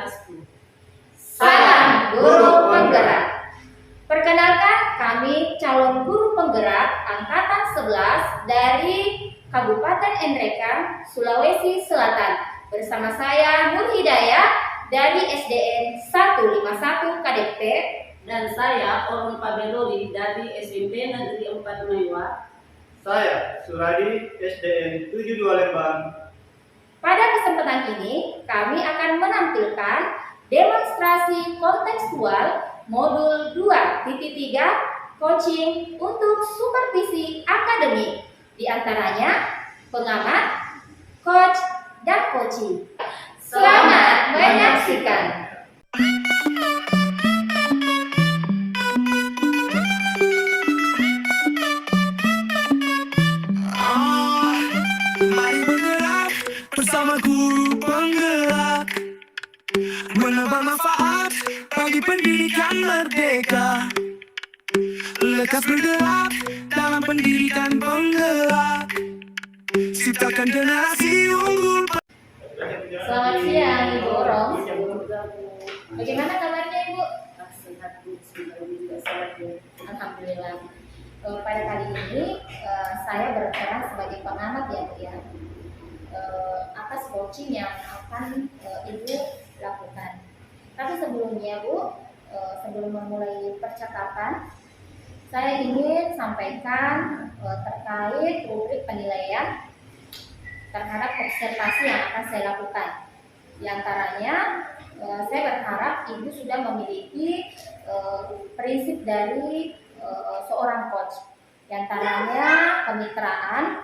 Swastiastu. Salam Guru Penggerak. Perkenalkan, kami calon guru penggerak angkatan 11 dari Kabupaten Nrekang, Sulawesi Selatan. Bersama saya Nur Hidayah dari SDN 151 KDP Dan saya Orun Pabelori dari SMP Negeri 4 Mewa. Saya Suradi, SDN 72 Lembang. Pada kesempatan ini, kami akan menampilkan demonstrasi kontekstual modul 2.3 coaching untuk supervisi akademik. Di antaranya pengamat, coach, dan coaching. Selamat menyaksikan. Mari bergerak bersama guru penggerak, menambah manfaat bagi pendidikan merdeka. Lekas bergerak dalam pendidikan penggerak, ciptakan generasi unggul. Selamat siang, Ibu Orong. Bagaimana kabarnya, Ibu? Sehat, Bu. Semoga juga sehat, Bu. Alhamdulillah. Pada kali ini saya berperan sebagai pengamat ya, Bu ya, atas coaching yang akan Ibu lakukan. Tapi sebelumnya, Bu, sebelum memulai percakapan, saya ingin sampaikan terkait rubrik penilaian terhadap observasi yang akan saya lakukan. Di antaranya, saya berharap Ibu sudah memiliki prinsip dari seorang coach. Di antaranya kemitraan,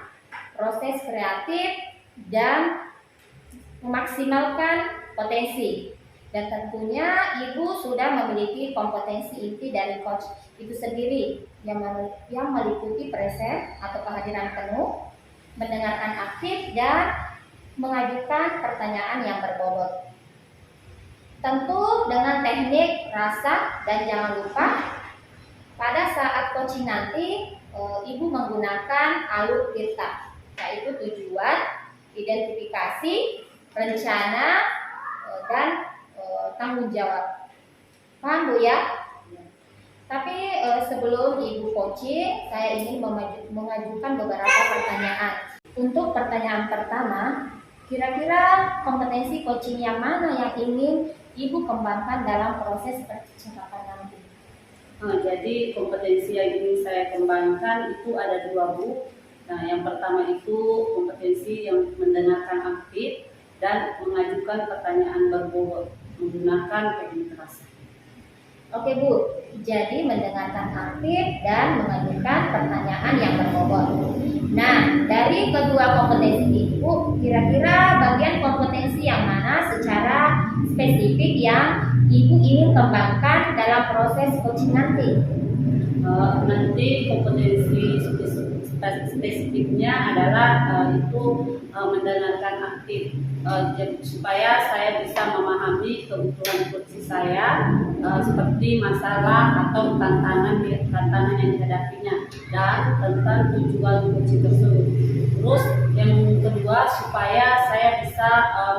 proses kreatif, dan memaksimalkan potensi. Dan tentunya Ibu sudah memiliki kompetensi inti dari coach itu sendiri yang meliputi present atau kehadiran penuh, mendengarkan aktif, dan mengajukan pertanyaan yang berbobot. Tentu dengan teknik rasa, dan jangan lupa pada saat coaching nanti Ibu menggunakan alur tirta, yaitu tujuan, identifikasi, rencana, dan tanggung jawab. Paham, Bu ya? Tapi sebelum Ibu coaching, saya ingin mengajukan beberapa pertanyaan. Untuk pertanyaan pertama, kira-kira kompetensi coaching yang mana yang ingin Ibu kembangkan dalam proses percakapan nanti? Jadi kompetensi yang ingin saya kembangkan itu ada dua, Bu. Nah, yang pertama itu kompetensi yang mendengarkan aktif dan mengajukan pertanyaan berbobot menggunakan teknik rasa. Oke, Bu, jadi mendengarkan aktif dan mengajukan pertanyaan yang berbobot. Nah, dari kedua kompetensi Ibu, kira-kira bagian kompetensi yang mana secara spesifik yang Ibu ingin kembangkan dalam proses coaching nanti? Nanti kompetensi spesifiknya adalah itu mendengarkan aktif, supaya saya bisa memahami kebutuhan coach saya, seperti masalah atau tantangan yang dihadapinya, dan tentang tujuan coach tersebut. Terus yang kedua, supaya saya bisa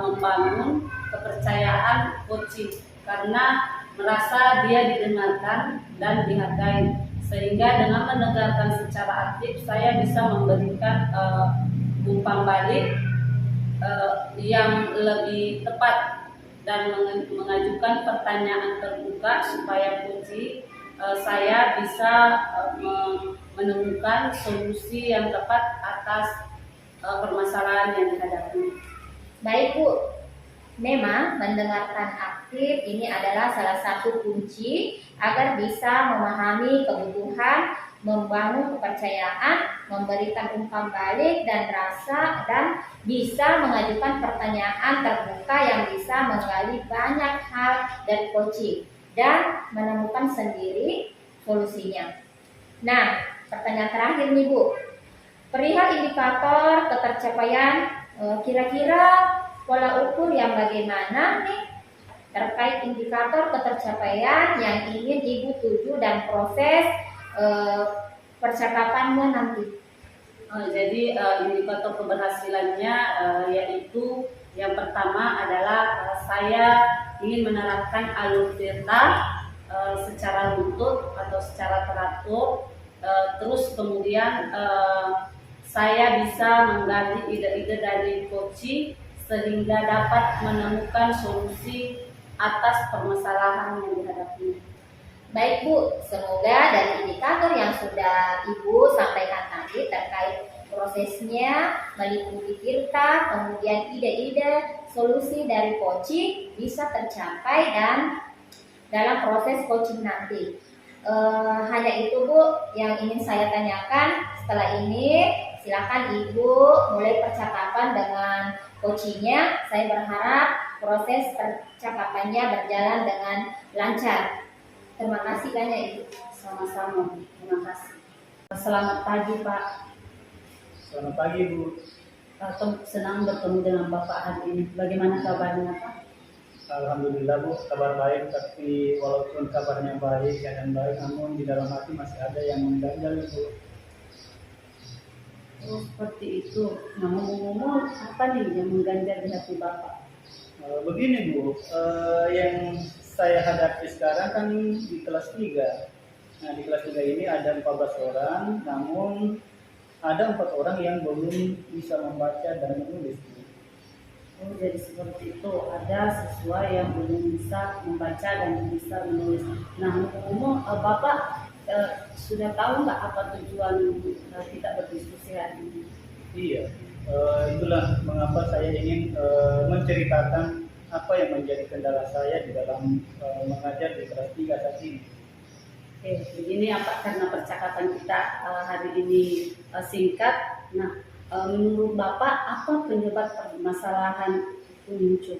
membangun kepercayaan coaching karena merasa dia didengarkan dan dihargai, sehingga dengan mendengarkan secara aktif saya bisa memberikan umpan balik yang lebih tepat dan mengajukan pertanyaan terbuka supaya coach saya bisa menemukan solusi yang tepat atas permasalahan yang dihadapi. Baik, Bu. Memang mendengarkan aktif ini adalah salah satu kunci agar bisa memahami kebutuhan, membangun kepercayaan, memberikan umpan balik dan rasa, dan bisa mengajukan pertanyaan terbuka yang bisa menggali banyak hal dari coaching dan menemukan sendiri solusinya. Nah, pertanyaan terakhir nih, Bu. Perihal indikator ketercapaian, kira-kira pola ukur yang bagaimana nih terkait indikator ketercapaian yang ingin Ibu tuju dan proses percakapannya nanti? Jadi indikator keberhasilannya yaitu yang pertama adalah saya ingin menerapkan alur peta secara runtut atau secara teratur, terus kemudian saya bisa menggali ide-ide dari Koci sehingga dapat menemukan solusi atas permasalahan yang dihadapi. Baik Bu, semoga dari indikator yang sudah Ibu sampaikan tadi terkait prosesnya meliputi tirta, kemudian ide-ide, solusi dari Koci bisa tercapai dan dalam proses coaching nanti. Hanya itu Bu yang ingin saya tanyakan. Setelah ini silakan Ibu mulai percakapan dengan coachingnya. Saya berharap proses percakapannya berjalan dengan lancar. Terima kasih banyak Ibu. Sama-sama, terima kasih. Selamat pagi Pak. Selamat pagi Bu. Senang bertemu dengan Bapak hari ini. Bagaimana kabarnya Pak? Alhamdulillah Bu, kabar baik, tapi walaupun kabarnya baik, keadaan baik, namun di dalam hati masih ada yang mengganjal Bu. Oh, seperti itu. Nah, ngomong-ngomong, apa nih yang mengganjal di hati Bapak? Begini Bu, yang saya hadapi sekarang kan di kelas 3. Nah, di kelas 3 ini ada 14 orang, namun ada 4 orang yang belum bisa membaca dan menulis. Oh, jadi seperti itu. Ada siswa yang belum bisa membaca dan bisa menulis. Nah, ngomong-ngomong, Bapak sudah tahu nggak apa tujuan kita berdiskusi hari ini? Iya, itulah mengapa saya ingin menceritakan apa yang menjadi kendala saya di dalam mengajar di kelas 3 saat ini. Oke, begini ya Pak, karena percakapan kita hari ini singkat. Nah, menurut Bapak apa penyebab permasalahan itu muncul?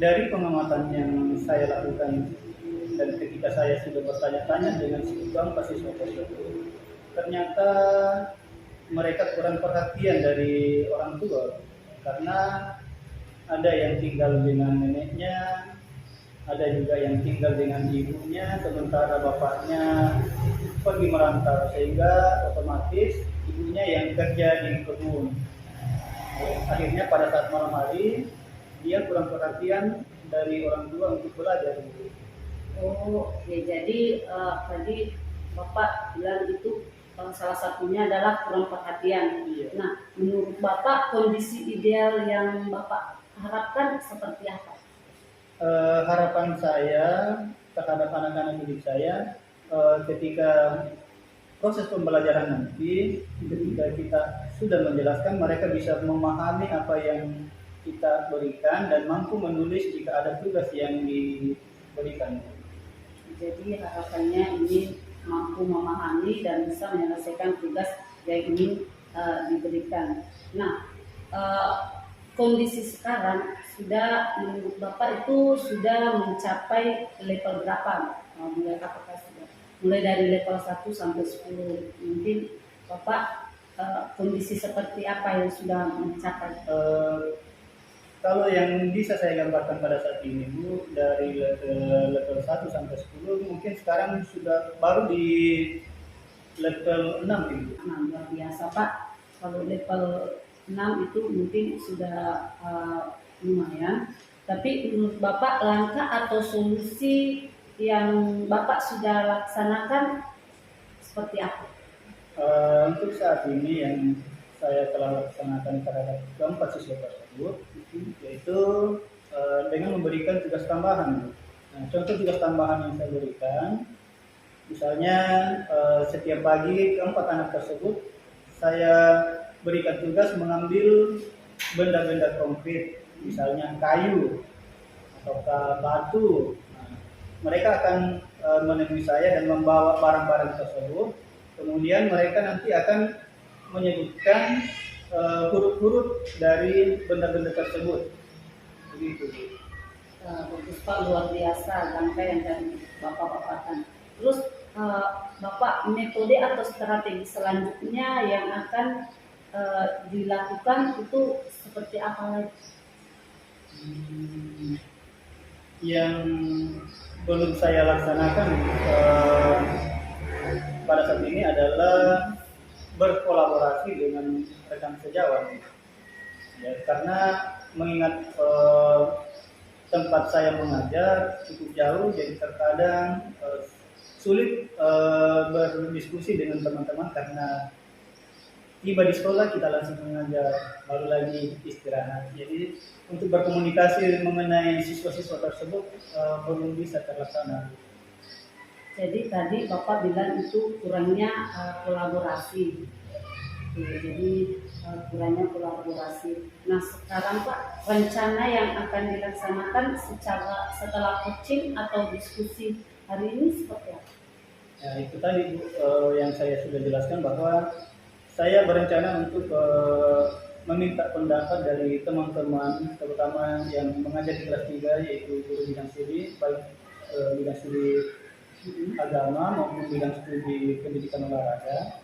Dari pengamatan yang saya lakukan dan ketika saya sudah bertanya-tanya dengan siswa tersebut, ternyata mereka kurang perhatian dari orang tua karena ada yang tinggal dengan neneknya, ada juga yang tinggal dengan ibunya, sementara bapaknya pergi merantau sehingga otomatis ibunya yang kerja di kebun. Akhirnya pada saat malam hari dia kurang perhatian dari orang tua untuk belajar. Oh, oke. Jadi tadi Bapak bilang itu salah satunya adalah kurang perhatian. Iya. Nah, menurut Bapak kondisi ideal yang Bapak harapkan seperti apa? Harapan saya terhadap anak-anak didik saya ketika proses pembelajaran nanti, ketika kita sudah menjelaskan, mereka bisa memahami apa yang kita berikan dan mampu menulis jika ada tugas yang diberikan. Jadi harapannya ini mampu memahami dan bisa menyelesaikan tugas yang ingin diberikan. Nah, kondisi sekarang sudah menurut Bapak itu sudah mencapai level berapa? Apakah sudah mulai dari level 1 sampai 10? Mungkin Bapak kondisi seperti apa yang sudah mencapai? Kalau yang bisa saya gambarkan pada saat ini Bu, dari level 1 sampai 10 mungkin sekarang sudah baru di level 6 Ibu. Nah, luar biasa Pak. Kalau level 6 itu mungkin sudah lumayan. Tapi menurut Bapak langkah atau solusi yang Bapak sudah laksanakan seperti apa? Untuk saat ini yang saya telah laksanakan terhadap keempat siswa tersebut yaitu dengan memberikan tugas tambahan. Nah, contoh tugas tambahan yang saya berikan, misalnya setiap pagi keempat anak tersebut saya berikan tugas mengambil benda-benda konkret, misalnya kayu atau batu. Nah, mereka akan menemui saya dan membawa barang-barang tersebut. Kemudian mereka nanti akan menyebutkan huruf-huruf dari benda-benda tersebut. Begitu. Bagus Pak, luar biasa langkah yang tadi Bapak paparkan. Terus Bapak metode atau strategi selanjutnya yang akan dilakukan itu seperti apa lagi? Yang belum saya laksanakan pada saat ini adalah berkolaborasi dengan rekan sejawat. Ya, karena mengingat tempat saya mengajar cukup jauh, jadi terkadang sulit berdiskusi dengan teman-teman karena tiba di sekolah kita langsung mengajar, baru lagi istirahat. Jadi untuk berkomunikasi mengenai siswa-siswa tersebut belum bisa terlaksana. Jadi tadi Bapak bilang itu kurangnya kolaborasi. Jadi kurangnya kolaborasi. Nah sekarang Pak, rencana yang akan dilaksanakan setelah coaching atau diskusi hari ini seperti apa? Ya itu tadi Bu, yang saya sudah jelaskan bahwa saya berencana untuk meminta pendapat dari teman-teman, terutama yang mengajar di kelas 3, yaitu guru bidang studi, baik bidang studi agama maupun bidang studi pendidikan olahraga.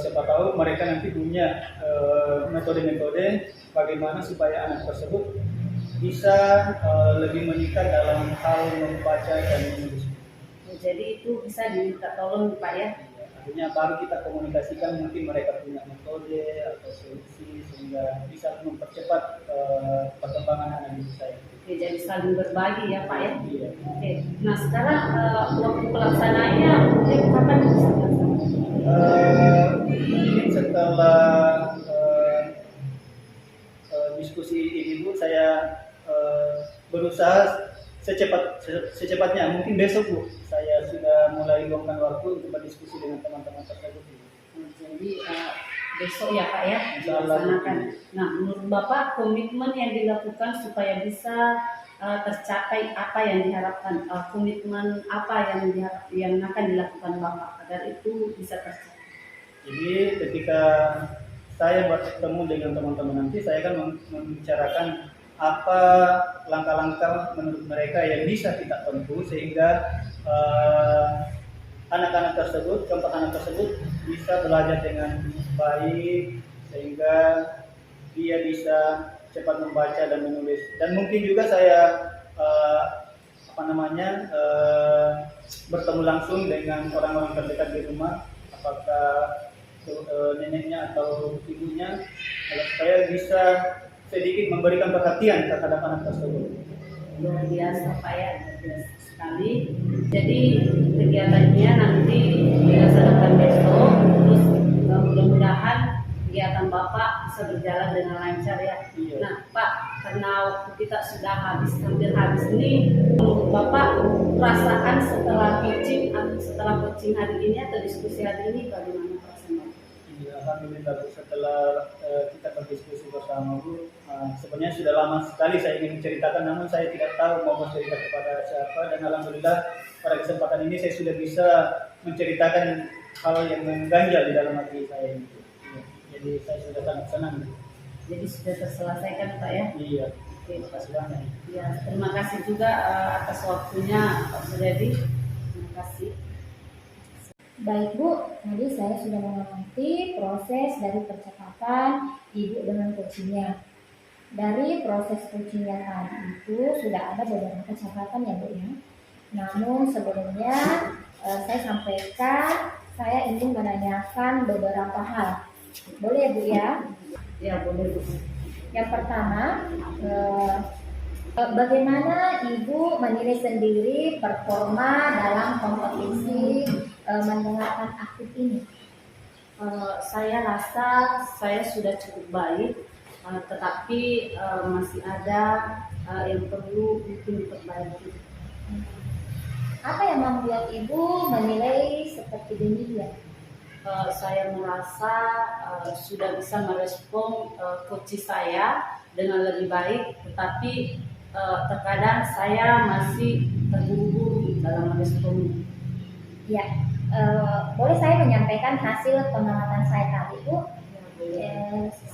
Siapa tahu mereka nanti punya metode-metode bagaimana supaya anak tersebut bisa lebih meningkat dalam hal membaca dan menulis. Jadi itu bisa diminta tolong Pak ya. Artinya baru kita komunikasikan, mungkin mereka punya metode atau solusi sehingga bisa mempercepat perkembangan anak didik saya. Oke, jadi saling berbagi ya Pak ya. Iya. Oke. Nah sekarang waktu pelaksanaannya kapan bisa dilaksanakan? Mungkin setelah diskusi ini Bu, saya berusaha secepatnya, mungkin besok Bu, saya sudah mulai luangkan waktu untuk berdiskusi dengan teman-teman tersebut. Jadi besok ya Pak ya Insyaallah. dilaksanakan. Nah menurut Bapak komitmen yang dilakukan supaya bisa tercapai apa yang diharapkan, komitmen apa yang akan dilakukan Bapak agar itu bisa tercapai? Jadi ketika saya bertemu dengan teman-teman nanti, saya akan membicarakan apa langkah-langkah menurut mereka yang bisa kita tempuh sehingga anak-anak tersebut, keempat anak tersebut bisa belajar dengan baik sehingga dia bisa cepat membaca dan menulis. Dan mungkin juga saya bertemu langsung dengan orang-orang terdekat di rumah, apakah neneknya atau ibunya, supaya bisa sedikit memberikan perhatian terhadap anak tersebut. Luar biasa Pak ya, luar biasa sekali. Jadi kegiatannya nanti dilaksanakan besok, terus mudah-mudahan kegiatan Bapak bisa berjalan dengan lancar ya. Iya. Nah Pak, karena waktu kita sudah hampir habis ini, menurut Bapak perasaan setelah coaching hari ini atau diskusi hari ini bagaimana perasaan Bapak? Ya, alhamdulillah Bu, setelah kita berdiskusi bersama Bu, sebenarnya sudah lama sekali saya ingin menceritakan, namun saya tidak tahu mau bercerita kepada siapa, dan alhamdulillah pada kesempatan ini saya sudah bisa menceritakan hal yang mengganjal di dalam hati saya ini. Ya, jadi saya sudah sangat senang. Jadi sudah terselesaikan Pak ya? Iya. Oke, Terima kasih banyak. ya, terima kasih juga atas waktunya Pak Suryadi. Terima kasih. Baik Bu, tadi saya sudah mengamati proses dari percakapan Ibu dengan coachingnya. Dari proses coachingnya tadi itu sudah ada beberapa catatan ya Bu ya. Namun sebelumnya saya sampaikan, saya ingin menanyakan beberapa hal. Boleh ya Bu ya? Ya boleh Bu. Yang pertama, bagaimana Ibu menilai sendiri performa dalam kompetisi mendengarkan aktif ini? Saya rasa saya sudah cukup baik, tetapi masih ada yang perlu mungkin diperbaiki. Apa yang membuat Ibu menilai seperti demikian? Saya merasa sudah bisa merespon coach saya dengan lebih baik, tetapi terkadang saya masih terburu-buru dalam meresponnya. Ya, boleh saya menyampaikan hasil pengamatan saya tadi Bu?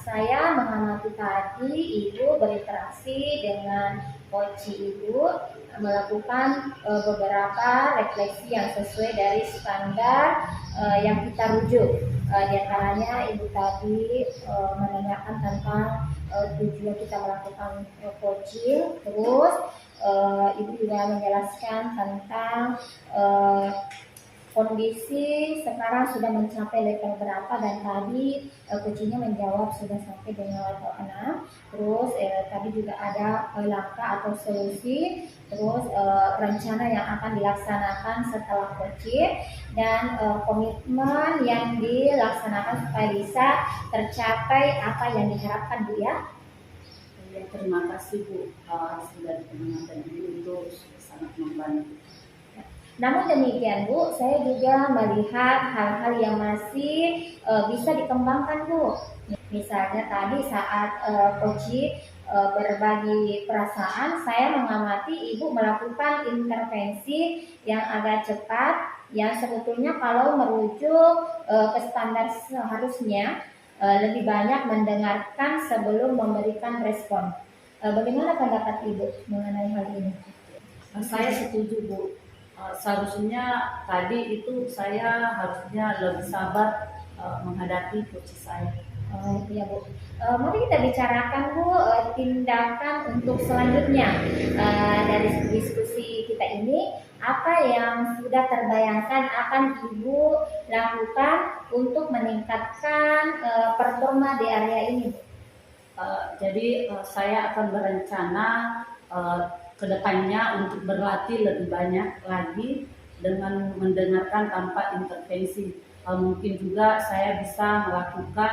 Saya mengamati tadi Ibu berinteraksi dengan coach Ibu, melakukan beberapa refleksi yang sesuai dari standar yang kita rujuk. Di antaranya Ibu tadi menanyakan tentang tujuan kita melakukan coaching, terus Ibu juga menjelaskan tentang kondisi sekarang sudah mencapai level berapa, dan tadi coachingnya menjawab sudah sampai dengan level 6. Terus tadi juga ada langkah atau solusi, terus rencana yang akan dilaksanakan setelah coaching, dan komitmen yang dilaksanakan supaya bisa tercapai apa yang diharapkan Bu ya. Ya, terima kasih Bu, hasil dari pengamatan ini itu sangat membantu. Namun demikian Bu, saya juga melihat hal-hal yang masih bisa dikembangkan Bu. Misalnya tadi saat coaching berbagi perasaan, saya mengamati Ibu melakukan intervensi yang agak cepat, yang sebetulnya kalau merujuk ke standar seharusnya lebih banyak mendengarkan sebelum memberikan respon. Bagaimana pendapat Ibu mengenai hal ini? Saya setuju Bu. Seharusnya tadi itu saya harusnya lebih sabar menghadapi coach saya. Ya Bu. Mari kita bicarakan Bu tindakan untuk selanjutnya dari diskusi kita ini. Apa yang sudah terbayangkan akan Ibu lakukan untuk meningkatkan performa di area ini? Jadi saya akan berencana kedepannya untuk berlatih lebih banyak lagi dengan mendengarkan tanpa intervensi. Mungkin juga saya bisa melakukan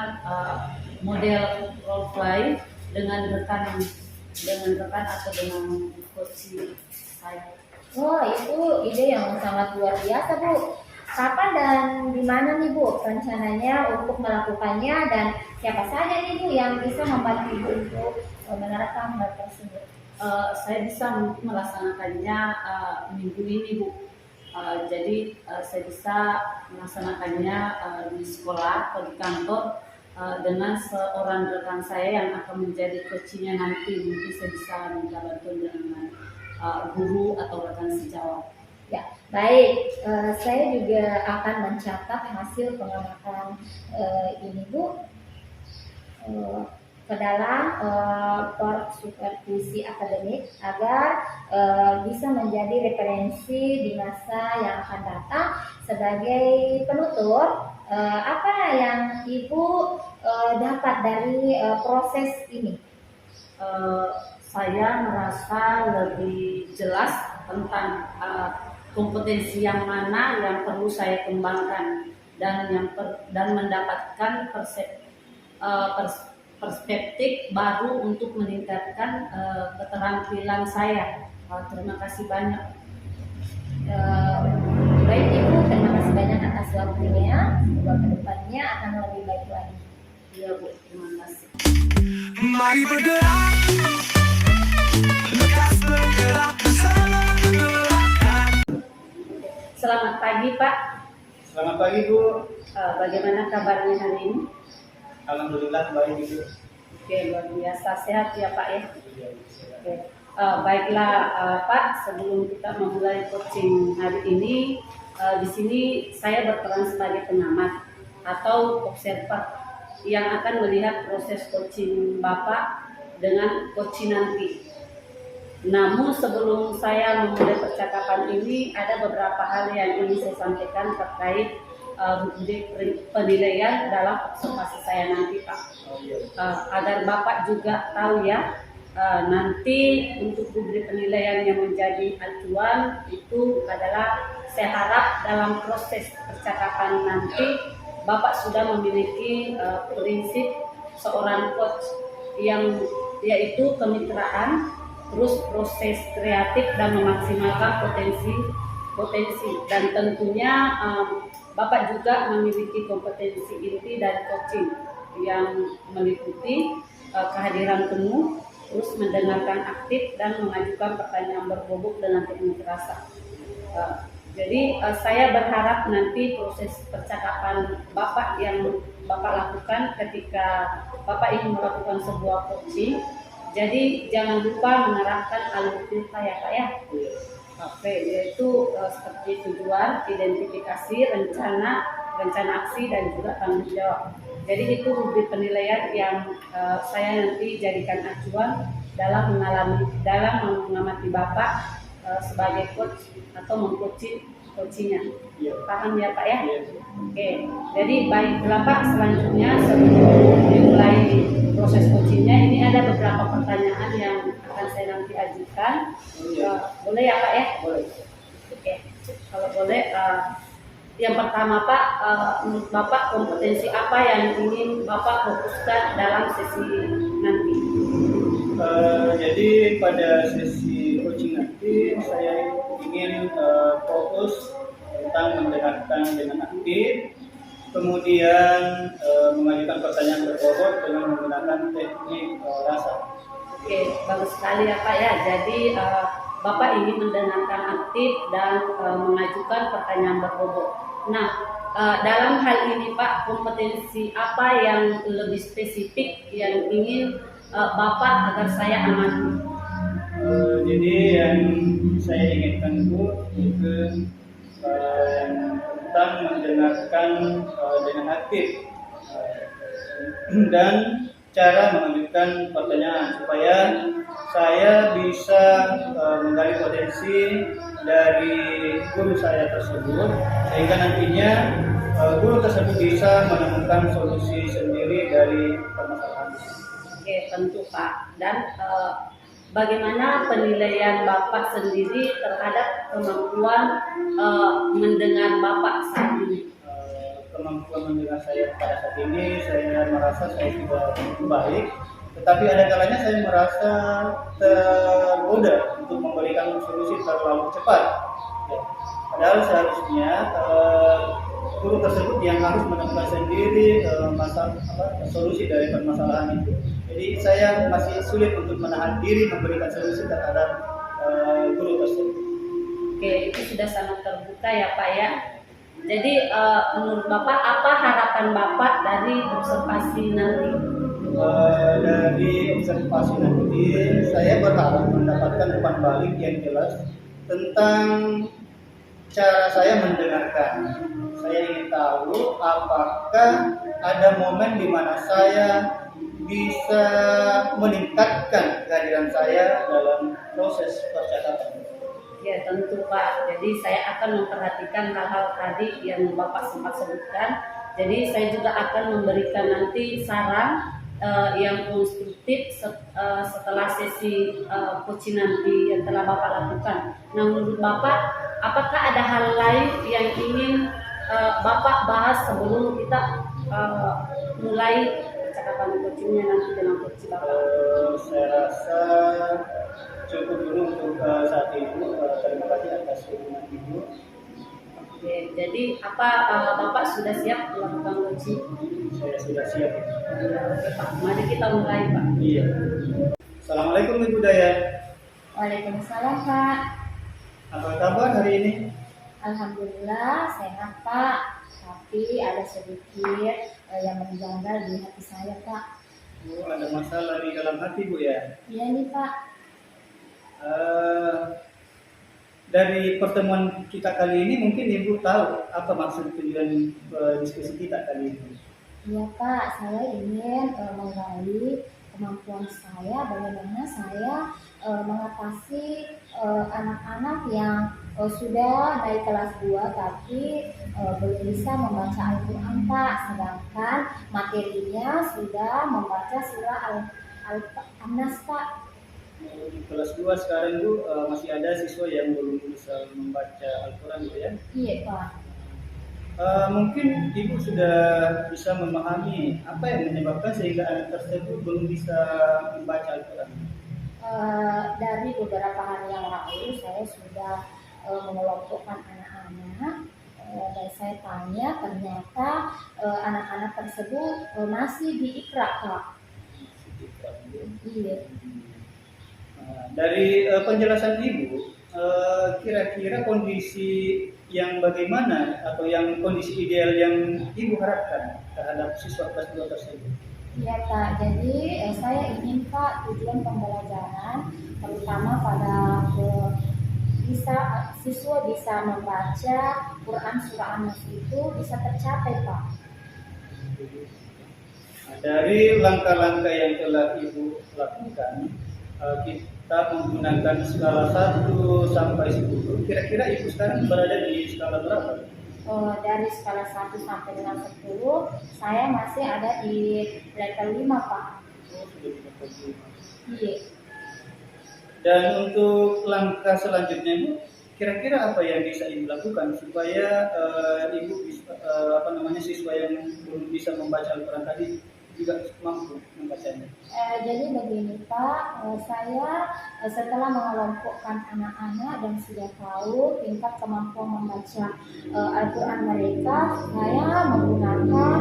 model role play dengan rekan atau dengan coach saya. Oh, itu ide yang sangat luar biasa Bu. Kapan dan di mana nih Bu rencananya untuk melakukannya, dan siapa saja nih Bu yang bisa membantu Ibu untuk menerapkan hal tersebut? Saya bisa melaksanakannya minggu ini Bu. Jadi saya bisa melaksanakannya di sekolah atau di kantor dengan seorang rekan saya yang akan menjadi coachnya nanti. Mungkin saya bisa minta bantuan dengan guru atau rekan sejawat. Ya, baik. Saya juga akan mencatat hasil pengamatan ini Bu ke dalam supervisi akademik agar bisa menjadi referensi di masa yang akan datang. Sebagai penutur, apa yang Ibu dapat dari proses ini? Saya merasa lebih jelas tentang kompetensi yang mana yang perlu saya kembangkan dan mendapatkan perspektif baru untuk meningkatkan keterampilan saya. Terima kasih banyak. Baik Ibu, terima kasih banyak atas waktunya. Semoga kedepannya akan lebih baik lagi. Iya Bu, terima kasih. Mari bergerak, lekas bergerak bersama gerakan. Selamat pagi Pak. Selamat pagi Bu. Bagaimana kabarnya hari ini? Alhamdulillah baik Ibu. Oke, luar biasa sehat ya Pak ya. Oke. Baiklah Pak, sebelum kita memulai coaching hari ini, di sini saya berperan sebagai pengamat atau observer yang akan melihat proses coaching Bapak dengan coaching nanti. Namun sebelum saya memulai percakapan ini, ada beberapa hal yang ingin saya sampaikan terkait penilaian dalam observasi saya nanti Pak. Agar Bapak juga tahu ya, nanti untuk rubrik penilaian yang menjadi acuan itu adalah saya harap dalam proses percakapan nanti Bapak sudah memiliki prinsip seorang coach yang yaitu kemitraan, terus proses kreatif dan memaksimalkan potensi dan tentunya Bapak juga memiliki kompetensi inti dari coaching yang meliputi kehadiran penuh, terus mendengarkan aktif dan mengajukan pertanyaan berbobot dengan teknik rasa. Jadi saya berharap nanti proses percakapan Bapak yang Bapak lakukan ketika Bapak ingin melakukan sebuah coaching, jadi jangan lupa menerapkan alur cerita ya Pak ya. Oke, yaitu seperti tujuan, identifikasi, rencana aksi dan juga tanggung jawab. Jadi itu rubrik penilaian yang saya nanti jadikan acuan dalam mengamati Bapak sebagai coach atau mengcoaching coachingnya. Iya. Paham ya Pak ya? Iya. Oke, jadi baiklah Pak, selanjutnya sebelum dimulai proses coachingnya, ini ada beberapa pertanyaan yang akan saya nanti ajukan. Boleh ya Pak ya? Boleh. Oke, kalau boleh, yang pertama Pak, menurut Bapak kompetensi apa yang ingin Bapak fokuskan dalam sesi nanti? Jadi pada sesi coaching nanti saya ingin fokus tentang mendengarkan dengan aktif, kemudian mengajukan pertanyaan berbobot dengan menggunakan teknik rasa. Oke, bagus sekali ya Pak ya. Jadi Bapak ingin mendengarkan aktif dan mengajukan pertanyaan berbobot. Nah, dalam hal ini Pak, kompetensi apa yang lebih spesifik yang ingin Bapak agar saya amati? Jadi yang saya inginkan itu tentang mendengarkan dengan aktif dan cara mengajukan pertanyaan supaya saya bisa menggali potensi dari guru saya tersebut sehingga nantinya guru tersebut bisa menemukan solusi sendiri dari permasalahan. Oke, tentu Pak. Dan bagaimana penilaian Bapak sendiri terhadap kemampuan mendengar Bapak saat ini? Kemampuan mendengar saya pada saat ini saya merasa saya sudah cukup baik, tetapi ada kalanya saya merasa tergoda untuk memberikan solusi terlalu cepat. Ya. Padahal seharusnya guru tersebut yang harus menemukan sendiri solusi dari permasalahan itu. Jadi saya masih sulit untuk menahan diri memberikan solusi terhadap guru tersebut. Oke, itu sudah sangat terbuka ya Pak ya. Jadi menurut Bapak apa harapan Bapak dari observasi nanti? Dari observasi nanti saya berharap mendapatkan umpan balik yang jelas tentang cara saya mendengarkan. Saya ingin tahu apakah ada momen di mana saya bisa meningkatkan kehadiran saya dalam proses percakapan. Ya tentu Pak. Jadi saya akan memperhatikan hal-hal tadi yang Bapak sempat sebutkan. Jadi saya juga akan memberikan nanti saran yang konstruktif setelah sesi coaching nanti yang telah Bapak lakukan. Nah menurut Bapak, apakah ada hal lain yang ingin Bapak bahas sebelum kita mulai percakapan coachingnya nanti dengan coach Bapak? Saya rasa cukup dulu untuk saat ini. Terima kasih atas dukungan Ibu. Oke, jadi apa Bapak sudah siap melakukan coaching? Saya sudah siap. Oke Pak, mari kita mulai Pak. Iya. Assalamualaikum Ibu Daya. Waalaikumsalam Pak. Apa kabar hari ini? Alhamdulillah sehat Pak. Tapi ada sedikit yang menjanggal di hati saya Pak. Oh, ada masalah di dalam hati Bu ya? Iya nih Pak. Dari pertemuan kita kali ini mungkin Ibu tahu apa maksud tujuan diskusi kita kali ini. Iya Pak, saya ingin menggali kemampuan saya bagaimana saya mengatasi anak-anak yang sudah naik kelas 2 tapi belum bisa membaca Al-Quran Pak, sedangkan materinya sudah membaca surah Al-Nas Pak. Di kelas 2 sekarang Bu masih ada siswa yang belum bisa membaca Al-Quran gitu ya? Iya Pak. Mungkin Ibu sudah bisa memahami apa yang menyebabkan sehingga anak tersebut belum bisa membaca Al-Quran. Dari beberapa hari yang lalu saya sudah mengelompokkan anak-anak dan saya tanya ternyata anak-anak tersebut masih di Iqra Pak. Iya. Dari penjelasan Ibu, kira-kira kondisi yang bagaimana atau yang kondisi ideal yang Ibu harapkan terhadap siswa kelas 2 tersebut? Iya Pak, jadi saya ingin Pak tujuan pembelajaran terutama pada siswa bisa membaca Quran surah An-Nas itu bisa tercapai Pak. Dari langkah-langkah yang telah Ibu lakukan, kita menggunakan skala 1 sampai 10. Kira-kira Ibu sekarang berada di skala berapa? Dari skala 1 sampai dengan 10, saya masih ada di level 5, Pak. Oh, sudah di level 5. Iya. Dan untuk langkah selanjutnya Ibu, kira-kira apa yang bisa Ibu lakukan supaya Ibu bisa, siswa yang belum bisa membaca Al-Quran tadi juga mampu membacanya? Jadi begini Pak, saya setelah mengelompokkan anak-anak dan sudah tahu tingkat kemampuan membaca Al-Quran mereka, saya menggunakan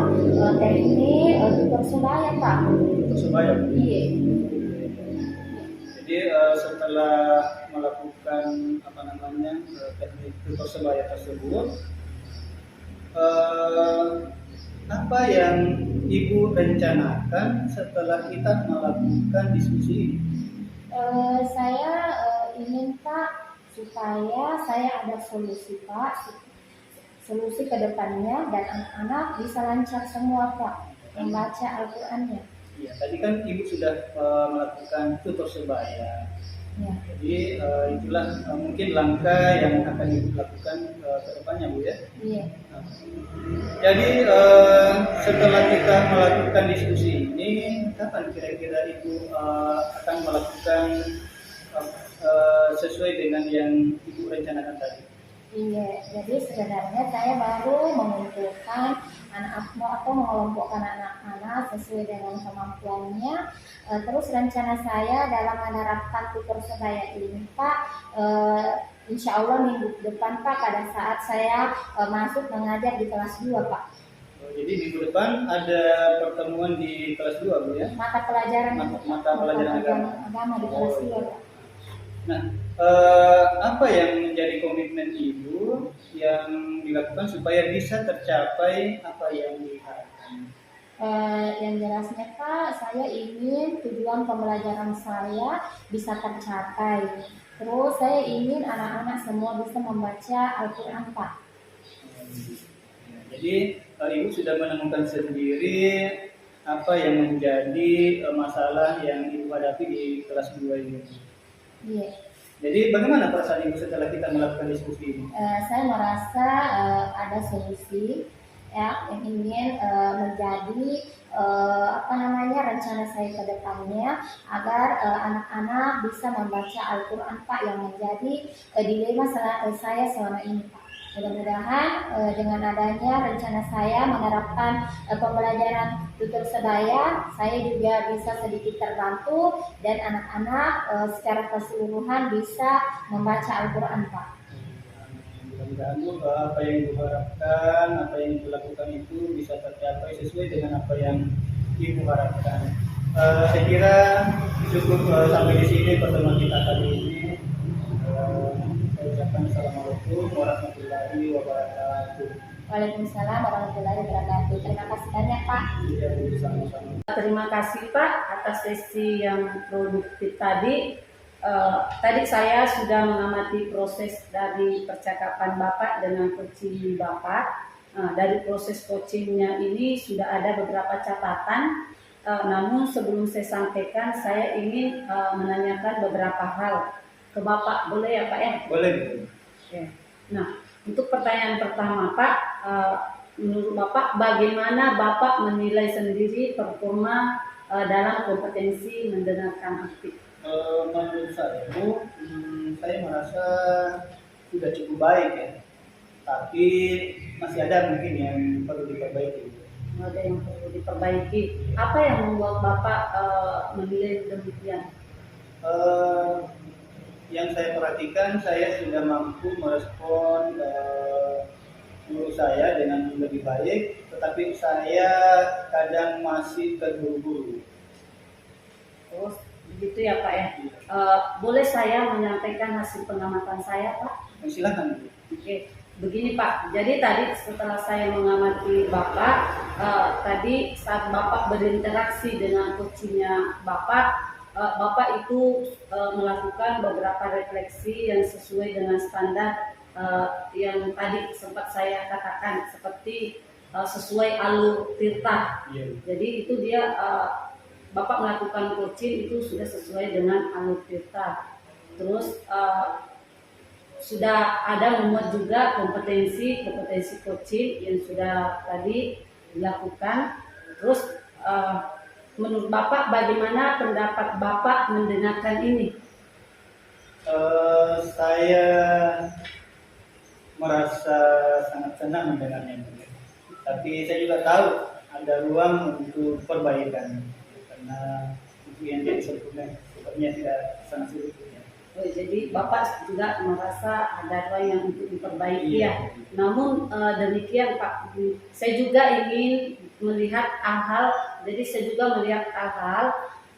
teknik tutor sebaya Pak. Tutor sebaya. Iya. Jadi setelah melakukan teknik tutor sebaya tersebut, apa yang Ibu rencanakan setelah kita melakukan diskusi ini? Saya ingin Pak supaya saya ada solusi Pak, solusi ke depannya dan anak-anak bisa lancar semua Pak membaca Al-Qurannya. Ya, tadi kan Ibu sudah melakukan tutor sebaya. Ya. Jadi itulah mungkin langkah yang akan Ibu lakukan ke depannya Bu ya. Iya. Jadi setelah kita melakukan diskusi ini, kapan kira-kira Ibu akan melakukan sesuai dengan yang Ibu rencanakan tadi? Iya, jadi sebenarnya saya baru mengumpulkan anak-anak atau mengelompokkan anak-anak sesuai dengan kemampuannya. Terus rencana saya dalam menerapkan tutor sebaya ini Pak, insya Allah minggu depan Pak pada saat saya masuk mengajar di kelas 2 Pak. Jadi minggu depan ada pertemuan di kelas 2 Bu ya? Mata pelajaran agama di kelas 2 Pak. Nah, apa yang menjadi komitmen Ibu yang dilakukan supaya bisa tercapai apa yang diharapkan? Yang jelasnya Pak, saya ingin tujuan pembelajaran saya bisa tercapai. Terus saya ingin anak-anak semua bisa membaca Al-Quran Pak. Jadi Ibu sudah menemukan sendiri apa yang menjadi masalah yang Ibu hadapi di kelas 2 ini. Iya. Jadi bagaimana perasaan Ibu setelah kita melakukan diskusi ini? Saya merasa ada solusi ya yang ingin menjadi rencana saya ke depannya agar anak-anak bisa membaca Al-Quran Pak yang menjadi dilema saya selama ini Pak. Mudah-mudahan dengan adanya rencana saya menerapkan pembelajaran tutor sebaya, saya juga bisa sedikit terbantu dan anak-anak secara keseluruhan bisa membaca Al-Quran Pak. Mudah-mudahan apa yang Ibu harapkan, apa yang Ibu lakukan itu bisa tercapai sesuai dengan apa yang Ibu harapkan. Saya kira cukup sampai di sini pertemuan kita kali ini. Saya ucapkan Assalamualaikum warahmatullahi wabarakatuh. Waalaikumsalam warahmatullahi wabarakatuh. Terima kasih banyak Pak. Iya, sama-sama. Terima kasih Pak atas sesi yang produktif tadi. Tadi saya sudah mengamati proses dari percakapan Bapak dengan coaching Bapak. Dari proses coachingnya ini sudah ada beberapa catatan. Namun sebelum saya sampaikan, saya ingin menanyakan beberapa hal ke Bapak. Boleh ya Pak ya? Boleh. Oke. Nah, untuk pertanyaan pertama Pak, menurut Bapak bagaimana Bapak menilai sendiri performa dalam kompetensi mendengarkan aktif? Menurut saya, saya merasa sudah cukup baik ya. Tapi masih ada mungkin yang perlu diperbaiki. Ada yang perlu diperbaiki. Apa yang membuat Bapak menilai demikian? Yang saya perhatikan, saya sudah mampu merespon guru saya dengan lebih baik, tetapi saya kadang masih terburu-buru. Terus begitu ya Pak ya. Boleh saya menyampaikan hasil pengamatan saya Pak? Silakan. Oke, begini Pak. Jadi tadi setelah saya mengamati Bapak, tadi saat Bapak berinteraksi dengan coachingnya Bapak, Bapak itu melakukan beberapa refleksi yang sesuai dengan standar yang tadi sempat saya katakan, seperti sesuai alur tirta. Yeah. Jadi itu dia Bapak melakukan coaching itu sudah sesuai dengan alur tirta. Terus sudah ada memuat juga kompetensi coaching yang sudah tadi dilakukan. Terus menurut Bapak bagaimana pendapat Bapak mendengarkan ini? Saya merasa sangat senang mendengarnya, tapi saya juga tahu ada ruang untuk perbaikan karena yang jadi sepertinya tidak sangat sulit. Oh, jadi Bapak juga merasa ada ruang yang untuk diperbaiki ya. Namun demikian Pak, saya juga ingin melihat hal-hal, jadi saya juga melihat hal-hal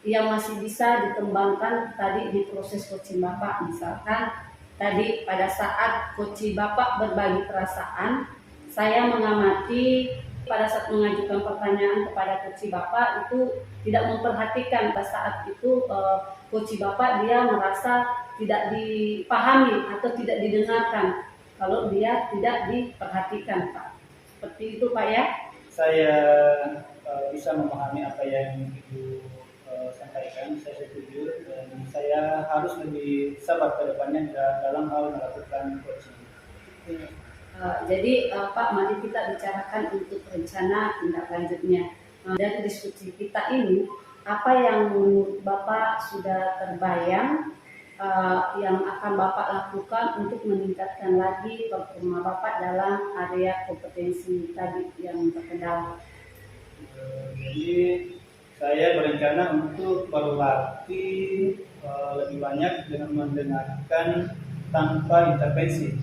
yang masih bisa dikembangkan tadi di proses coaching Bapak. Misalkan tadi pada saat coaching Bapak berbagi perasaan, saya mengamati pada saat mengajukan pertanyaan kepada coaching Bapak itu tidak memperhatikan pada saat itu coaching Bapak dia merasa tidak dipahami atau tidak didengarkan kalau dia tidak diperhatikan Pak. Seperti itu Pak ya. Saya bisa memahami apa yang Ibu sampaikan, saya setuju dan saya harus lebih sabar ke depannya dalam hal melakukan coaching. Jadi Pak, mari kita bicarakan untuk rencana tindak lanjutnya. Dari diskusi kita ini, apa yang menurut Bapak sudah terbayang yang akan Bapak lakukan untuk meningkatkan lagi performa Bapak dalam area kompetensi tadi yang terkendala? Jadi saya berencana untuk berlatih lebih banyak dengan mendengarkan tanpa intervensi.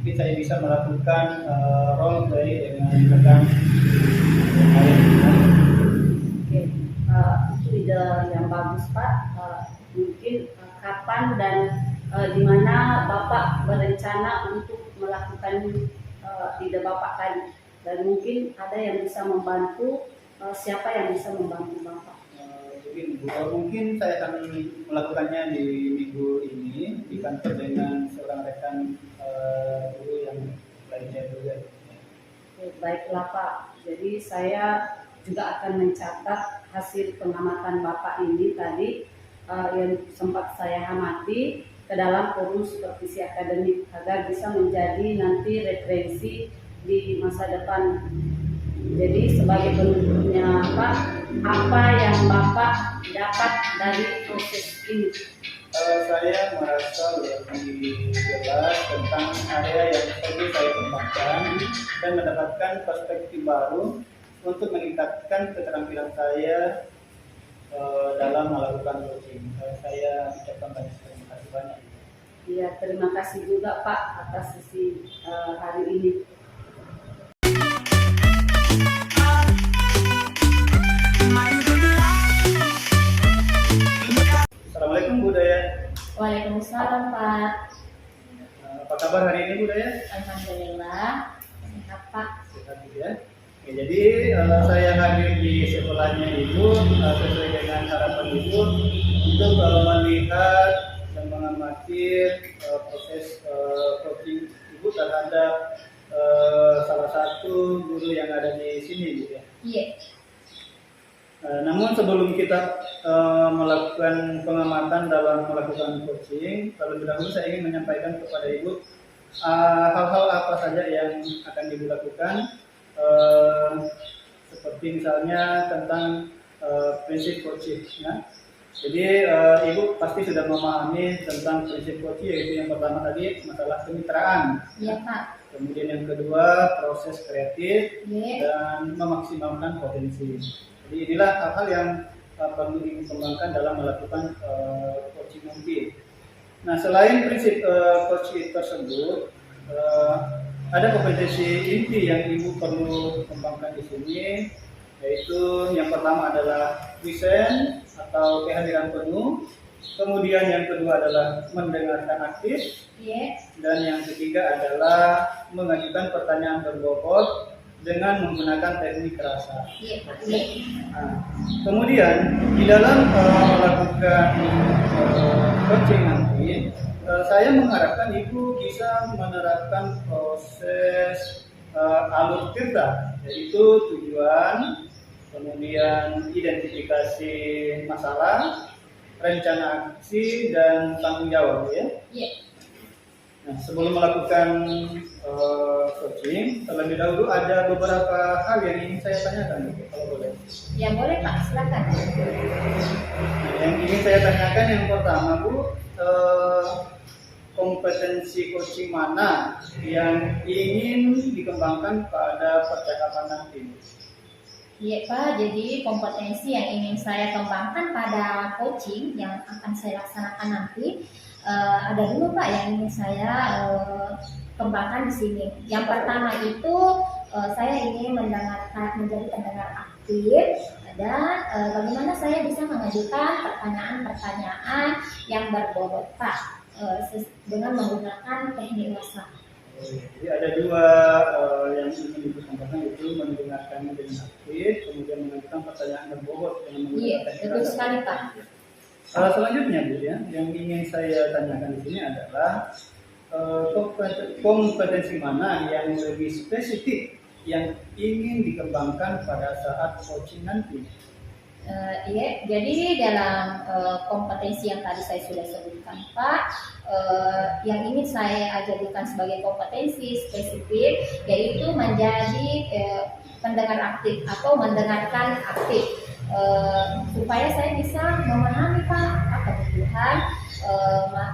Mungkin saya bisa melakukan role play dengan rekan. Oke, itu ide yang bagus Pak. Mungkin kapan dan di mana Bapak berencana untuk melakukan ide Bapak tadi, dan mungkin ada yang bisa membantu, siapa yang bisa membantu Bapak? Mungkin saya akan melakukannya di minggu ini di kantor dengan seorang rekan guru yang lainnya juga. Baiklah Pak, jadi saya juga akan mencatat hasil pengamatan Bapak ini tadi yang sempat saya amati ke dalam forum supervisi akademik agar bisa menjadi nanti referensi di masa depan. Jadi sebagai penutupnya Pak, apa yang Bapak dapat dari proses ini? Saya merasa lebih jelas tentang area yang perlu saya kembangkan dan mendapatkan perspektif baru untuk meningkatkan keterampilan saya dalam melakukan coaching. Saya ucapkan terima kasih banyak. Iya, terima kasih juga Pak atas sesi hari ini. Assalamualaikum Bu Daya. Waalaikumsalam Pak. Apa kabar hari ini Bu Daya? Alhamdulillah sehat Pak. Sehat ya. Oke, jadi saya hadir di sekolahnya Ibu sesuai dengan harapan Ibu untuk melihat dan mengamati proses coaching Ibu terhadap salah satu guru yang ada di sini, Bu ya. Iya. Namun sebelum kita melakukan pengamatan dalam melakukan coaching, terlebih dahulu saya ingin menyampaikan kepada Ibu hal-hal apa saja yang akan Ibu lakukan, seperti misalnya tentang prinsip coaching. Ya. Jadi Ibu pasti sudah memahami tentang prinsip coaching, yaitu yang pertama tadi masalah kemitraan. Iya Pak. Kemudian yang kedua proses kreatif dan memaksimalkan potensi. Jadi inilah hal-hal yang perlu dikembangkan dalam melakukan coaching nanti. Nah, selain prinsip coaching tersebut, ada kompetensi inti yang Ibu perlu kembangkan di sini, yaitu yang pertama adalah present atau kehadiran penuh. Kemudian yang kedua adalah mendengarkan aktif. Dan yang ketiga adalah mengajukan pertanyaan berbobot dengan menggunakan teknik rasa. Nah, kemudian di dalam melakukan coaching nanti, saya mengharapkan Ibu bisa menerapkan proses alur tirta, yaitu tujuan, kemudian identifikasi masalah, rencana aksi, dan tanggung jawab ya. Iya. Nah, sebelum melakukan coaching, terlebih dahulu ada beberapa hal yang ingin saya tanyakan, Bu, kalau boleh. Ya boleh Pak, silakan. Nah, yang ingin saya tanyakan yang pertama, Bu, kompetensi coaching mana yang ingin dikembangkan pada percakapan nanti? Iya Pak, jadi kompetensi yang ingin saya kembangkan pada coaching yang akan saya laksanakan nanti ada dulu Pak yang ingin saya kembangkan di sini. Yang pertama itu saya ingin menjadi pendengar aktif dan bagaimana saya bisa mengajukan pertanyaan-pertanyaan yang berbobot Pak dengan menggunakan teknik WhatsApp. Jadi ada dua yang ingin disampaikan, itu mendengarkan dengan aktif, kemudian mengajukan pertanyaan berbobot dengan Iya, menggunakan betul sekali Pak. Selanjutnya, Bu, ya, yang ingin saya tanyakan di sini adalah kompetensi mana yang lebih spesifik yang ingin dikembangkan pada saat coaching nanti? Iya, jadi dalam kompetensi yang tadi saya sudah sebutkan Pak, yang ingin saya jadikan sebagai kompetensi spesifik yaitu menjadi pendengar aktif atau mendengarkan aktif, supaya saya bisa memahami Pak apa kebutuhan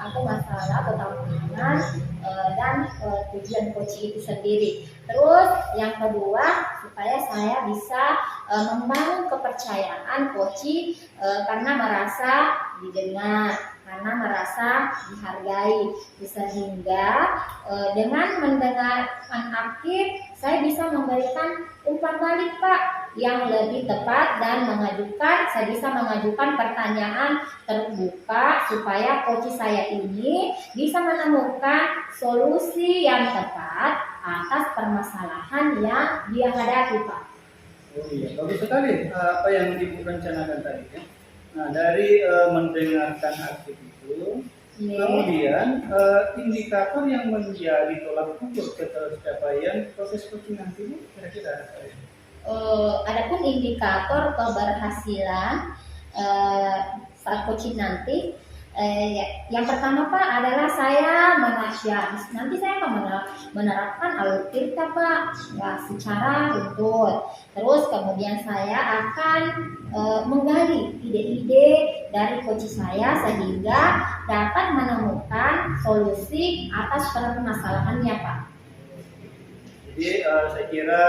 atau masalah atau tantangan dan tujuan coaching itu sendiri. Terus yang kedua, supaya saya bisa membangun kepercayaan coaching karena merasa didengar, karena merasa dihargai, sehingga dengan mendengarkan aktif saya bisa memberikan umpan balik Pak yang lebih tepat dan saya bisa mengajukan pertanyaan terbuka supaya coach saya ini bisa menemukan solusi yang tepat atas permasalahan yang dia hadapi Pak. Oh iya, bagus sekali apa yang Ibu rencanakan tadi ya. Nah, dari mendengarkan aktif itu, kemudian indikator yang menjadi tolak ukur tercapaian proses coaching nanti Bu, kira-kira apa ya? Adapun indikator keberhasilan saat coaching nanti, yang pertama Pak adalah saya nanti saya akan menerapkan alur tirta Pak ya, secara runtut. Terus kemudian saya akan menggali ide-ide dari coach saya sehingga dapat menemukan solusi atas permasalahannya Pak. Jadi saya kira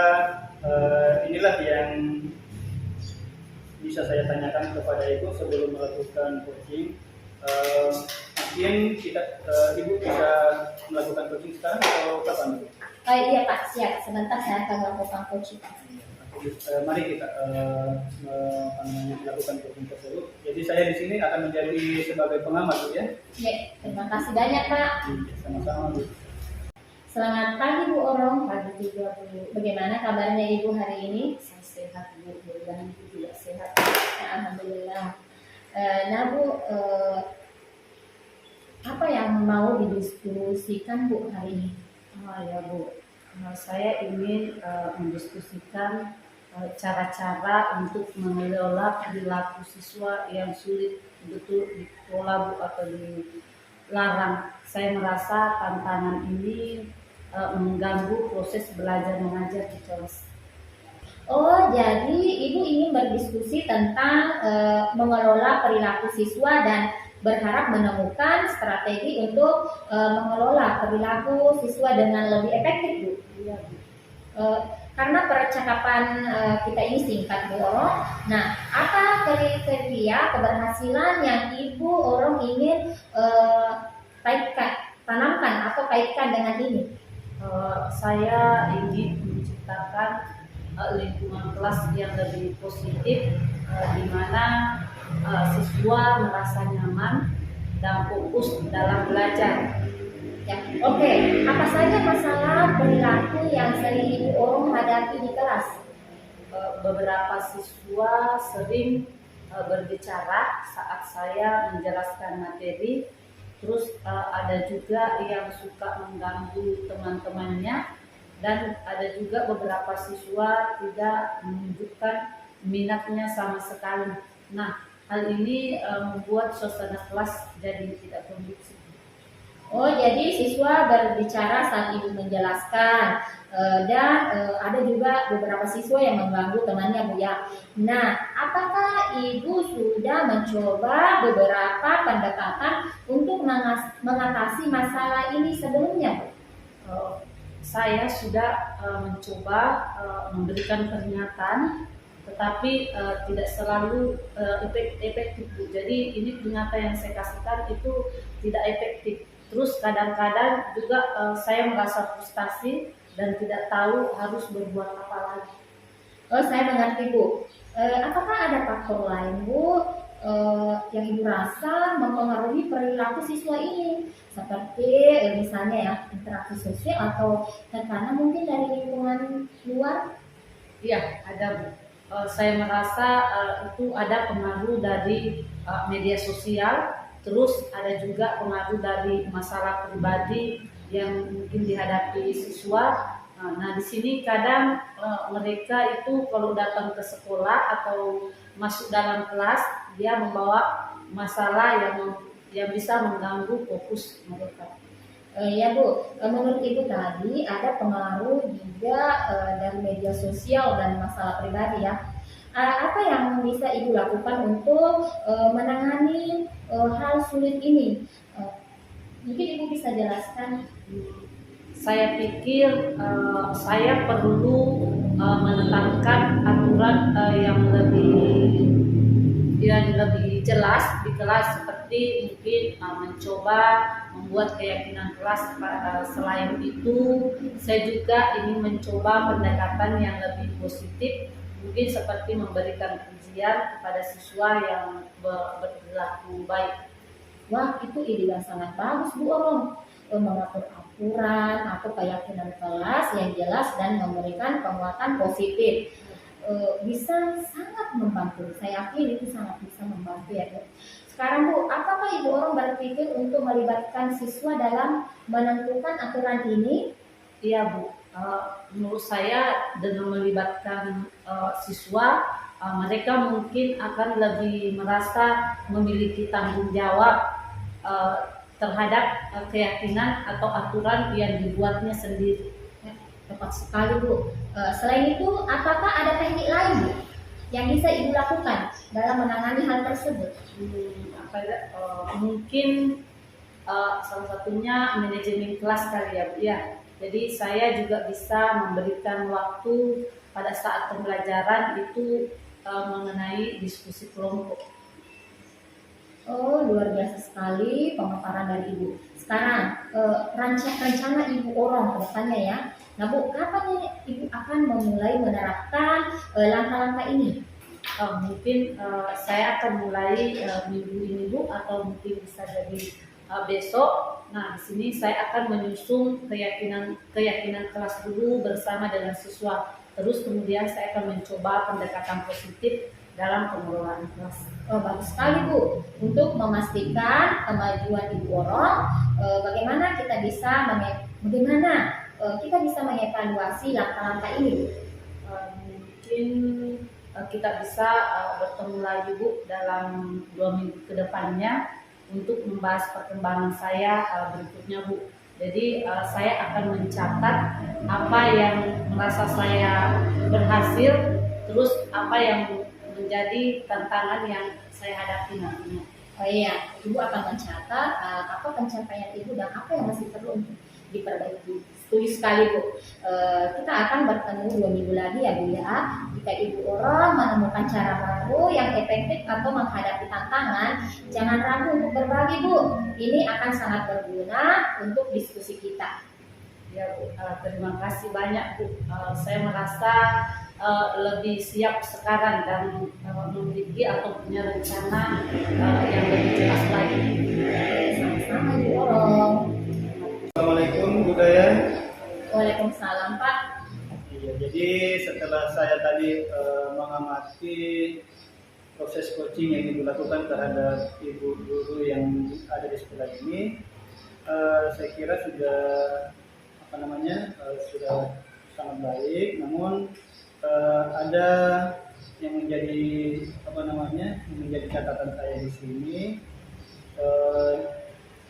inilah yang bisa saya tanyakan kepada Ibu sebelum melakukan coaching. Mungkin Ibu bisa melakukan coaching sekarang atau kapan Bu? Iya Pak, siap. Sebentar saya akan melakukan coaching Pak. Mari kita melakukan coaching tersebut. Jadi saya di sini akan menjadi sebagai pengamat Bu ya. Ya, terima kasih banyak Pak. Sama-sama Bu. Selamat pagi Bu Orong, pagi juga Bu. Bagaimana kabarnya Ibu hari ini? Saya sehat Bu, dan Ibu juga sehat. Ya, alhamdulillah. Nah Bu, apa yang mau didiskusikan Bu hari ini? Ya Bu, saya ingin mendiskusikan cara-cara untuk mengelola perilaku siswa yang sulit betul dikelola Bu atau dilarang. Saya merasa tantangan ini mengganggu proses belajar mengajar di kelas. Oh, jadi Ibu ingin berdiskusi tentang mengelola perilaku siswa dan berharap menemukan strategi untuk mengelola perilaku siswa dengan lebih efektif Bu. Iya Bu. Karena percakapan kita ini singkat Bu Orong. Nah, apa kriteria keberhasilan yang Ibu Orong ingin tanamkan atau kaitkan dengan ini? Saya ingin menciptakan lingkungan kelas yang lebih positif, di mana siswa merasa nyaman dan fokus dalam belajar. Ya, oke. Apa saja masalah perilaku yang sering Ibu Orong hadapi di kelas? Beberapa siswa sering berbicara saat saya menjelaskan materi. Terus ada juga yang suka mengganggu teman-temannya, dan ada juga beberapa siswa tidak menunjukkan minatnya sama sekali. Nah, hal ini membuat suasana kelas jadi tidak kondusif. Oh, jadi siswa berbicara saat ibu menjelaskan, dan ada juga beberapa siswa yang mengganggu temannya, Bu ya. Nah, apakah ibu sudah mencoba beberapa pendekatan untuk mengatasi masalah ini sebelumnya, Bu? Eh, saya sudah mencoba memberikan peringatan, tetapi tidak selalu efektif, Bu. Jadi ini peringatan yang saya kasihkan itu tidak efektif. Terus kadang-kadang juga saya merasa frustasi dan tidak tahu harus berbuat apa lagi. Oh, saya mengerti, Bu. Apakah ada faktor lain, Bu, yang ibu rasa mempengaruhi perilaku siswa ini? Seperti misalnya ya, interaksi sosial atau tekanan mungkin dari lingkungan luar? Iya, ada, Bu. Saya merasa itu ada pengaruh dari media sosial, terus ada juga pengaruh dari masalah pribadi yang mungkin dihadapi siswa. Nah, di sini kadang mereka itu kalau datang ke sekolah atau masuk dalam kelas, dia membawa masalah yang bisa mengganggu fokus mereka. Ya Bu, menurut Ibu tadi ada pengaruh juga dari media sosial dan masalah pribadi ya. Apa yang bisa Ibu lakukan untuk menangani hal sulit ini? Mungkin Ibu bisa jelaskan. Saya pikir saya perlu menetapkan aturan yang lebih jelas di kelas, seperti mungkin mencoba membuat keyakinan kelas. Selain itu, saya juga ingin mencoba pendekatan yang lebih positif, mungkin seperti memberikan pujian kepada siswa yang berperilaku baik. Wah, itu ide yang sangat bagus Bu Orong. Mengatur aturan atau keyakinan kelas yang jelas dan memberikan penguatan positif. Bisa sangat membantu. Saya yakin itu sangat bisa membantu ya Bu. Sekarang Bu, apakah Ibu Orong berpikir untuk melibatkan siswa dalam menentukan aturan ini? Iya Bu, menurut saya dengan melibatkan siswa, mereka mungkin akan lebih merasa memiliki tanggung jawab terhadap keyakinan atau aturan yang dibuatnya sendiri. Tepat sekali Bu. Selain itu, apakah ada teknik lain Bu yang bisa Ibu lakukan dalam menangani hal tersebut? Mungkin salah satunya manajemen kelas kali ya Bu ya. Jadi saya juga bisa memberikan waktu pada saat pembelajaran itu mengenai diskusi kelompok. Oh, luar biasa sekali pemaparan dari Ibu. Sekarang rencana Ibu Orong ke depannya ya. Nah Bu, kapan nih Ibu akan memulai menerapkan langkah-langkah ini? Mungkin saya akan mulai minggu ini Bu, atau mungkin bisa jadi besok. Nah, di sini saya akan menyusun keyakinan kelas dulu bersama dengan siswa. Terus kemudian saya akan mencoba pendekatan positif dalam pengelolaan kelas. Oh, bagus sekali Bu. Untuk memastikan kemajuan Ibu Orong, bagaimana kita bisa mengevaluasi langkah-langkah ini Bu? Mungkin kita bisa bertemu lagi Bu dalam 2 minggu ke depannya untuk membahas perkembangan saya berikutnya Bu. Jadi saya akan mencatat apa yang merasa saya berhasil, terus apa yang menjadi tantangan yang saya hadapi nantinya. Oh iya, Ibu akan mencatat apa pencapaian Ibu dan apa yang masih perlu untuk diperbaiki. Setuju sekali Bu. Kita akan bertemu 2 minggu lagi ya Bu ya. Jika Ibu Orong menemukan cara baru yang efektif atau menghadapi tantangan, jangan ragu untuk berbagi Bu. Ini akan sangat berguna untuk diskusi kita. Ya Bu, terima kasih banyak Bu. Saya merasa lebih siap sekarang dan memiliki atau punya rencana yang lebih jelas lagi. Sama-sama Ibu Orong. Assalamualaikum Bu Daya. Waalaikumsalam Pak. Iya, jadi setelah saya tadi mengamati proses coaching yang dilakukan terhadap ibu guru yang ada di sekolah ini, saya kira sudah sudah sangat baik. Namun ada yang menjadi yang menjadi catatan saya di sini. Eh,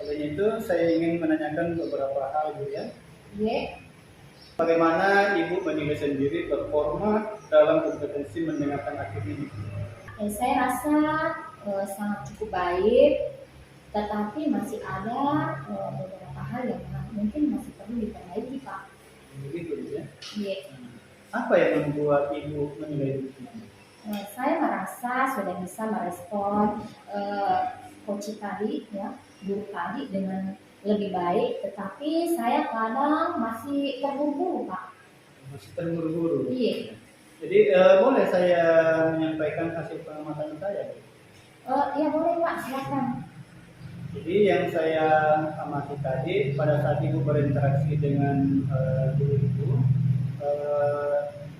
Oleh itu saya ingin menanyakan beberapa hal Bu ya. Iya. Bagaimana Ibu menilai sendiri performa dalam kompetensi mendengarkan aktif ini? Saya rasa sangat cukup baik, tetapi masih ada beberapa hal yang mungkin masih perlu diperbaiki, Pak. Begitu ya. Iya. Apa yang membuat Ibu menilai itu? Saya merasa sudah bisa merespon coach tadi, ya, guru tadi dengan lebih baik, tetapi saya kadang masih terburu-buru, Pak. Masih terburu-buru. Iya. Jadi boleh saya menyampaikan hasil pengamatan saya? Ya boleh, Pak, silakan. Jadi yang saya amati tadi pada saat Ibu berinteraksi dengan guru Ibu,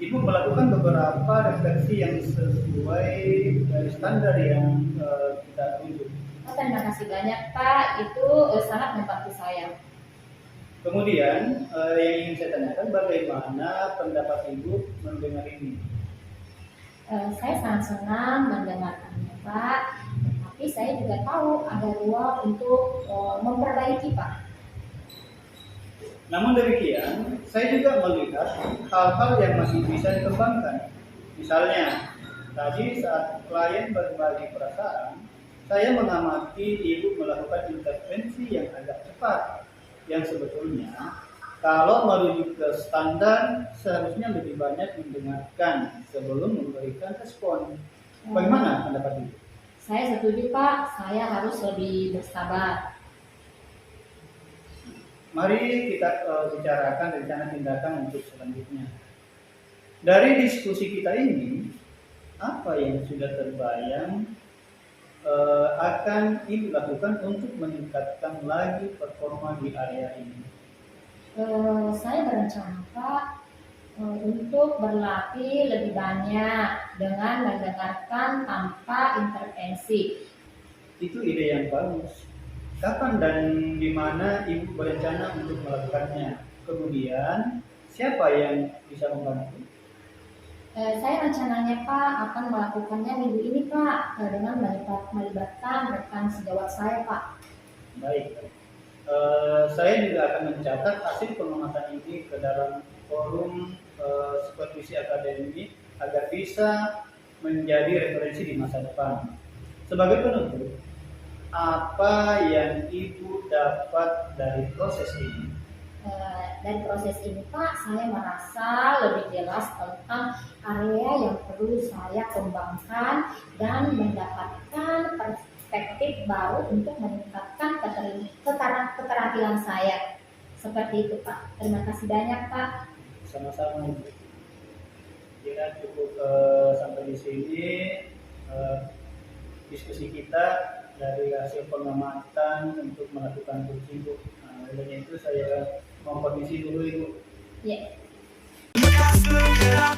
Ibu melakukan beberapa refleksi yang sesuai dari standar yang kita tuju. Terima kasih banyak, Pak. Itu sangat membantu saya. Kemudian yang ingin saya tanyakan, bagaimana pendapat Ibu mendengar ini? Saya sangat senang mendengarkannya, Pak. Tapi saya juga tahu ada ruang untuk memperbaiki, Pak. Namun demikian, saya juga melihat hal-hal yang masih bisa dikembangkan. Misalnya, tadi saat klien berbagi perasaan, saya mengamati Ibu melakukan intervensi yang agak cepat, yang sebetulnya kalau merujuk ke standar seharusnya lebih banyak mendengarkan sebelum memberikan respon. Bagaimana pendapat Ibu? Saya setuju, Pak. Saya harus lebih bersabar. Mari kita bicarakan rencana tindakan untuk selanjutnya. Dari diskusi kita ini, apa yang sudah terbayang akan Ibu lakukan untuk meningkatkan lagi performa di area ini? Saya berencana, Pak, untuk berlatih lebih banyak dengan mendengarkan tanpa intervensi. Itu ide yang bagus. Kapan dan di mana Ibu berencana untuk melakukannya? Kemudian, siapa yang bisa membantu? Saya rencananya, Pak, akan melakukannya minggu ini, Pak, dengan melibatkan rekan sejawat saya, Pak. Baik. Saya juga akan mencatat hasil pengamatan ini ke dalam forum supervisi akademik agar bisa menjadi referensi di masa depan. Sebagai penutup, apa yang Ibu dapat dari proses ini? Dari proses ini, Pak, saya merasa lebih jelas tentang area yang perlu saya kembangkan dan mendapatkan perspektif baru untuk meningkatkan keterampilan saya. Seperti itu, Pak. Terima kasih banyak, Pak. Sama-sama Ibu. Kira cukup sampai di sini diskusi kita dari hasil pengamatan untuk melakukan coaching Bu. Oleh itu saya mau permisi dulu Ibu. Ya. Lekas bergerak